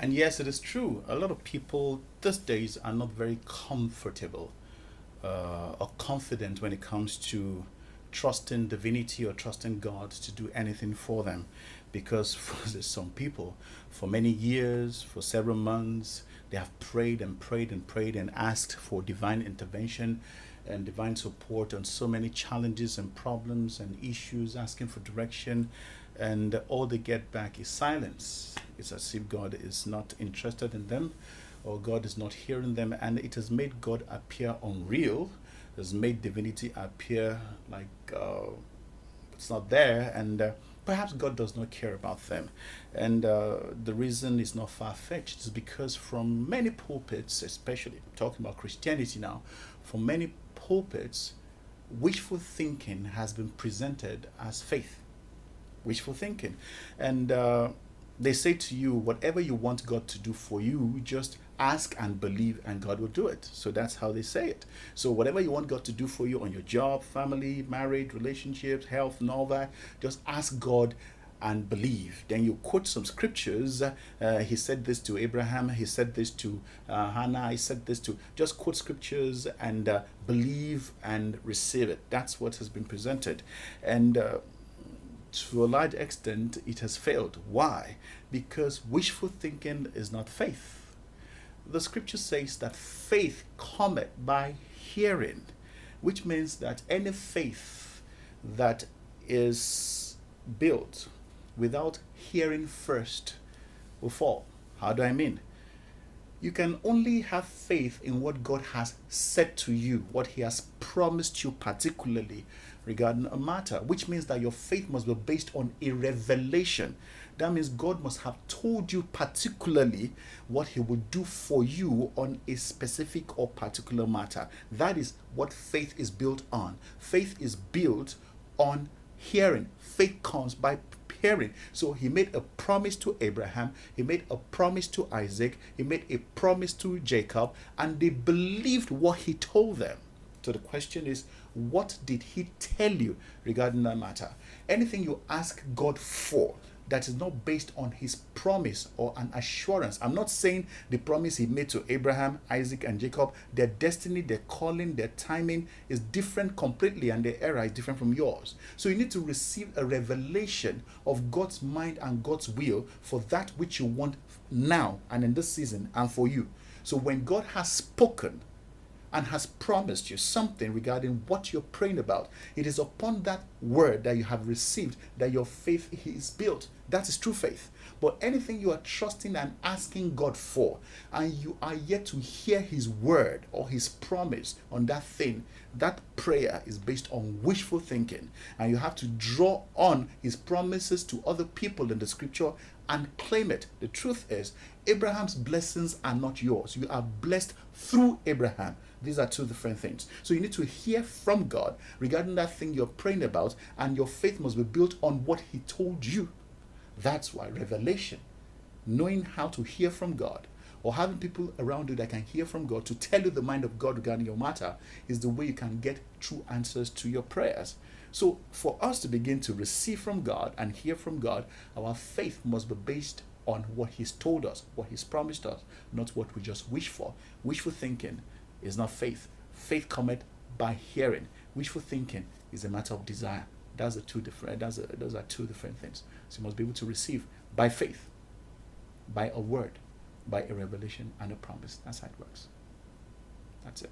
And yes, it is true. A lot of people these days are not very comfortable or confident when it comes to trusting divinity or trusting God to do anything for them. Because for some people, for many years, for several months, they have prayed and prayed and prayed and asked for divine intervention and divine support on so many challenges and problems and issues, asking for direction, and all they get back is silence. It's as if God is not interested in them or God is not hearing them, and it has made God appear unreal, has made divinity appear like it's not there, and perhaps God does not care about them. And the reason is not far fetched. It's because from many pulpits, especially talking about Christianity now, from many pulpits, wishful thinking has been presented as faith. Wishful thinking. And they say to you, whatever you want God to do for you, just ask and believe, and God will do it. So that's how they say it. So, whatever you want God to do for you on your job, family, marriage, relationships, health, and all that, just ask God and believe. Then you quote some scriptures. He said this to Abraham, he said this to Hannah, he said this to. Just quote scriptures and believe and receive it. That's what has been presented. And to a large extent, it has failed. Why? Because wishful thinking is not faith. The scripture says that faith cometh by hearing, which means that any faith that is built without hearing first will fall. How do I mean? You can only have faith in what God has said to you, what He has promised you, particularly regarding a matter, which means that your faith must be based on a revelation. That means God must have told you particularly what He will do for you on a specific or particular matter. That is what faith is built on. Faith is built on hearing. Faith comes by hearing. So He made a promise to Abraham, He made a promise to Isaac, He made a promise to Jacob, and they believed what He told them. So the question is, what did He tell you regarding that matter? Anything you ask God for that is not based on His promise or an assurance. I'm not saying the promise He made to Abraham, Isaac, and Jacob, their destiny, their calling, their timing is different completely, and their era is different from yours. So you need to receive a revelation of God's mind and God's will for that which you want now and in this season and for you. So when God has spoken and has promised you something regarding what you're praying about, it is upon that word that you have received that your faith is built. That is true faith. But anything you are trusting and asking God for, and you are yet to hear His word or His promise on that thing, that prayer is based on wishful thinking. And you have to draw on His promises to other people in the scripture and claim it. The truth is, Abraham's blessings are not yours. You are blessed through Abraham. These are two different things. So you need to hear from God regarding that thing you're praying about, and your faith must be built on what He told you. That's why revelation, knowing how to hear from God, or having people around you that can hear from God to tell you the mind of God regarding your matter, is the way you can get true answers to your prayers. So for us to begin to receive from God and hear from God, our faith must be based on what He's told us, what He's promised us, not what we just wish for. Wishful thinking is not faith. Faith cometh by hearing. Wishful thinking is a matter of desire. Those are two different things. So you must be able to receive by faith, by a word, by a revelation and a promise. That's how it works. That's it.